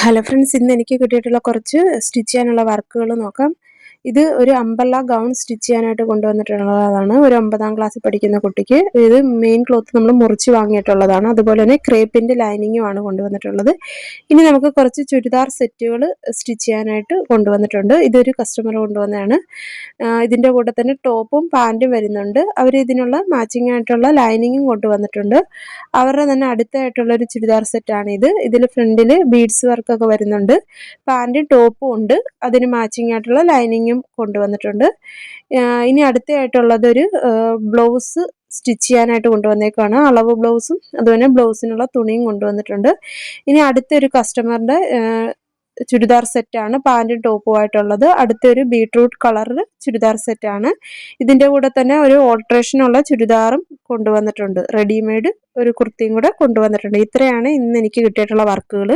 Hello friends, ഇന്ന് എനിക്ക് കിട്ടിയിട്ടുള്ള കുറച്ച് സ്റ്റിച്ച് ചെയ്യാനുള്ള വർക്കുകൾ നോക്കാം. ഇത് ഒരു അംബല്ല ഗൗൺ സ്റ്റിച്ച് ചെയ്യാനായിട്ട് കൊണ്ടുവന്നിട്ടുള്ളതാണ്. ഒരു 9ാം ക്ലാസ്സിൽ പഠിക്കുന്ന കുട്ടിക്ക്. ഇത് മെയിൻ ക്ലോത്ത് നമ്മൾ മുറിച്ച് വാങ്ങിയിട്ടുള്ളതാണ്. അതുപോലെ തന്നെ ക്രേപ്പിൻ്റെ ലൈനിങ്ങുമാണ് കൊണ്ടുവന്നിട്ടുള്ളത്. ഇനി നമുക്ക് കുറച്ച് ചുരിദാർ സെറ്റുകൾ സ്റ്റിച്ച് ചെയ്യാനായിട്ട് കൊണ്ടുവന്നിട്ടുണ്ട്. ഇതൊരു കസ്റ്റമർ കൊണ്ടുവന്നതാണ്. ഇതിൻ്റെ കൂടെ തന്നെ ടോപ്പും പാൻറ്റും വരുന്നുണ്ട്. അവർ ഇതിനുള്ള മാച്ചിങ് ആയിട്ടുള്ള ലൈനിങ്ങും കൊണ്ടുവന്നിട്ടുണ്ട്. അവരുടെ തന്നെ അടുത്തായിട്ടുള്ളൊരു ചുരിദാർ സെറ്റാണിത്. ഇതിൽ ഫ്രണ്ടിൽ ബീഡ്സ് വർക്കൊക്കെ വരുന്നുണ്ട്. പാൻറ്റും ടോപ്പും ഉണ്ട്. അതിന് മാച്ചിങ് ആയിട്ടുള്ള ലൈനിങ്ങും കൊണ്ടുവന്നിട്ടുണ്ട്. ഇനി അടുത്തായിട്ടുള്ളതൊരു ബ്ലൗസ് സ്റ്റിച്ച് ചെയ്യാനായിട്ട് കൊണ്ടുവന്നേക്കാണ്. അളവ് ബ്ലൗസും അതുപോലെ ബ്ലൗസിനുള്ള തുണിയും കൊണ്ടുവന്നിട്ടുണ്ട്. ഇനി അടുത്തൊരു കസ്റ്റമറിൻ്റെ ചുരിദാർ സെറ്റാണ്, പാൻറ്റും ടോപ്പുമായിട്ടുള്ളത്. അടുത്തൊരു ബീട്രൂട്ട് കളറിൽ ചുരിദാർ സെറ്റാണ്. ഇതിൻ്റെ കൂടെ തന്നെ ഒരു ഓൾട്രേഷനുള്ള ചുരിദാറും കൊണ്ടുവന്നിട്ടുണ്ട്. റെഡിമെയ്ഡ് ഒരു കുർത്തിയും കൂടെ കൊണ്ടുവന്നിട്ടുണ്ട്. ഇത്രയാണ് ഇന്ന് എനിക്ക് കിട്ടിയിട്ടുള്ള വർക്കുകൾ.